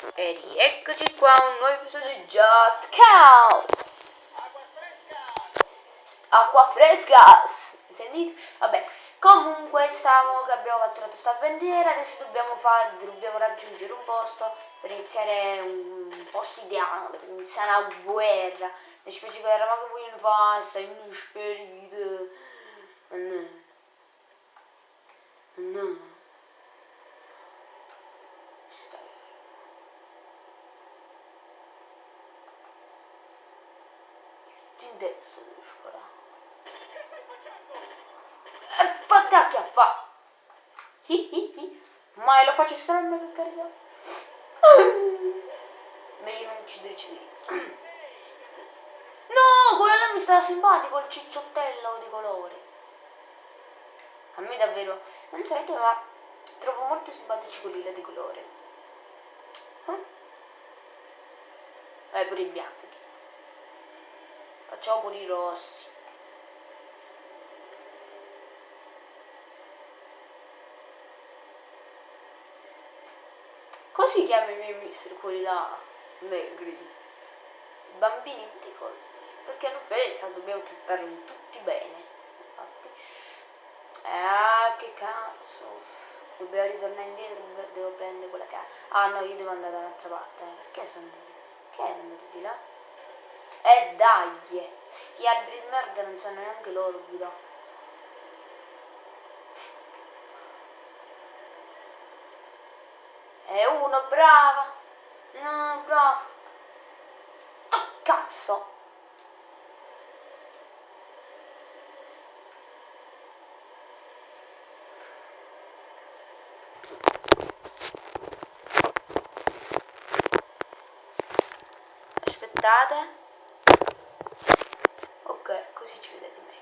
E rieccoci qua, un nuovo episodio di Just Cause. Acqua fresca. Sentite? Vabbè, comunque che abbiamo catturato sta bandiera, adesso dobbiamo raggiungere un posto per iniziare un posto ideale, per iniziare una guerra. Le specie che eravamo che vogliono fare, stai inusperite. No. In destra devo sparare. E fatti acchiappare. Ma lo faccio strano per carità. Meglio non uccidere i civili. No, quello là mi stava simpatico, il cicciottello di colore. A me davvero, non so che, ma trovo molto simpatici quelli là di colore. Pure i bianchi. Facciamo pure i rossi. Così chiamo i miei mister quelli là negri. I bambini piccoli. Perché non pensa, dobbiamo trattarli tutti bene. Infatti. Che cazzo. Dobbiamo ritornare indietro, devo prendere quella casa. Ah no, io devo andare da un'altra parte. Perché sono andato? Che è andato di là? Dai, sti alberi di merda non sanno neanche loro guidare. E uno, brava. No, bravo. Oh, cazzo. Aspettate. Ok, così ci vedete meglio.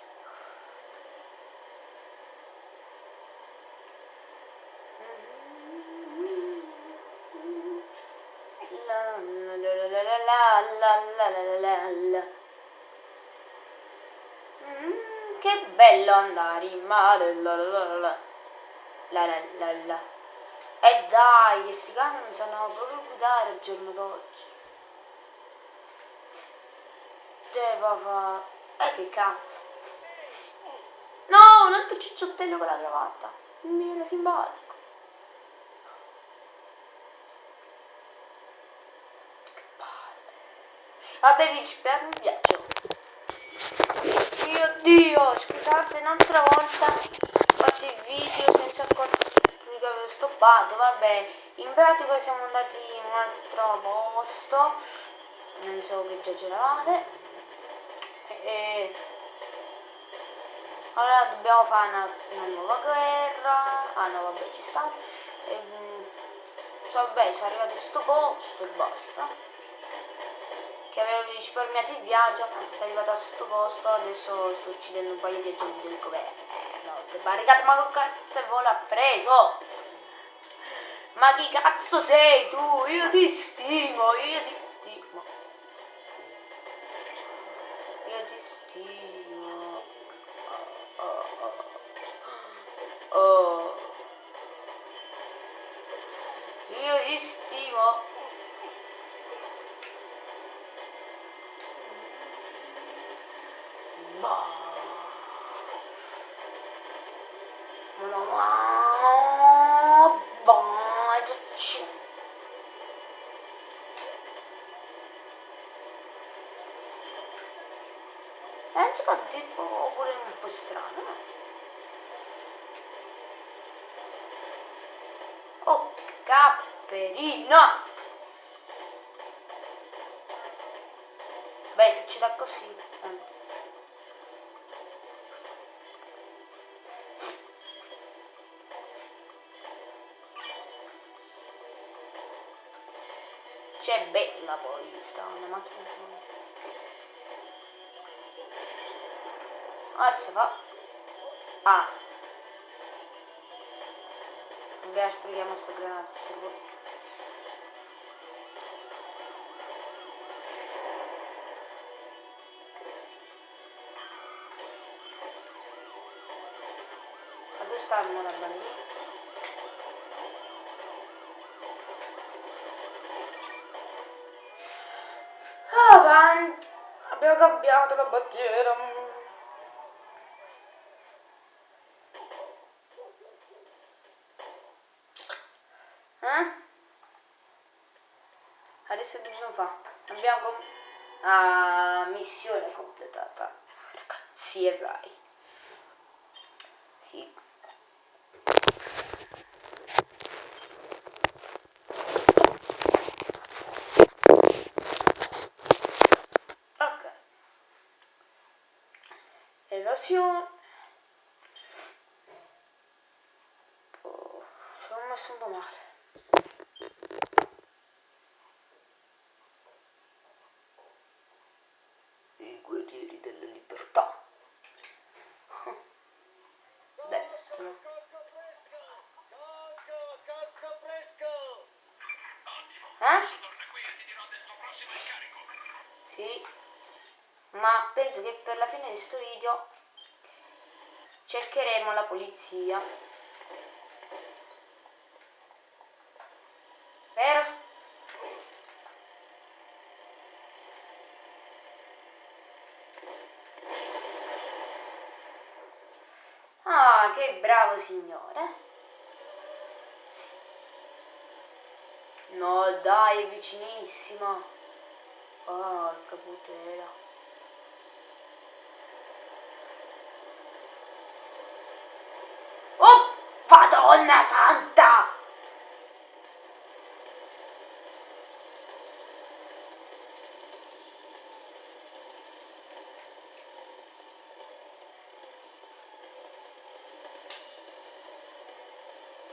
Che bello andare in mare. E dai, questi cani non sanno proprio guidare al giorno d'oggi. Che cazzo. No, un altro cicciottello con la cravatta. Mi viene simpatico. Che palle. Vabbè, vi spero mi piace. Dio, scusate un'altra volta fatto il video senza che avevo stoppato. Vabbè, in pratica siamo andati in un altro posto. Non so che già c'eravate. Allora dobbiamo fare una nuova guerra. Ah no, vabbè, ci sta. Vabbè, sono arrivato a sto posto e basta. Che avevo risparmiato il viaggio, sono arrivato a sto posto, adesso sto uccidendo un paio di agenti del governo. No, che barricata, ma che cazzo vuole ha preso? Ma chi cazzo sei tu? Io ti stimo, io ti stimo. Io ti stimo. Oh. Io ti stimo. Non ci fa tipo pure un po' strano. Oh, capperina! Beh, se ci dà così. C'è bella poi sta una macchina. Adesso fa. Ah. Vabbè, sprechiamo sta granata se vuoi. Dove sta la bandina? avanti. Abbiamo cambiato la bandiera. Adesso dobbiamo fare. Missione completata. Ragazzi, e vai. Sì. Ok. Evasione. Oh, sono messo un po' male. I guerrieri della libertà. Destro. Sì. Ma penso che per la fine di questo video cercheremo la polizia. Vero? Ah, che bravo signore. No, dai, è vicinissima. Porca puttana. Oh, Madonna santa!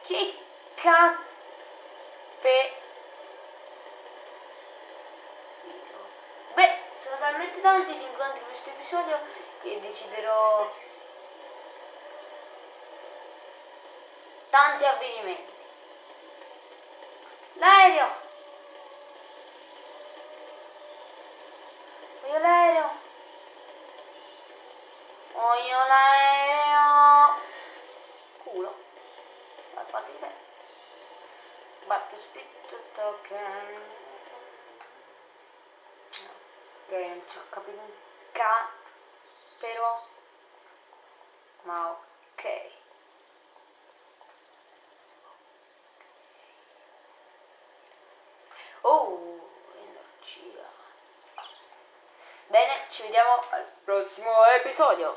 Che cappe... Beh, sono talmente tanti gli incontri in questo episodio che deciderò tanti avvenimenti. L'aereo! Voglio l'aereo! Voglio l'aereo! Culo. Vai, fatti il te. Batte spit token. Ok, non ci ho capito un però. Ma ok. Oh, energia. Bene, ci vediamo al prossimo episodio.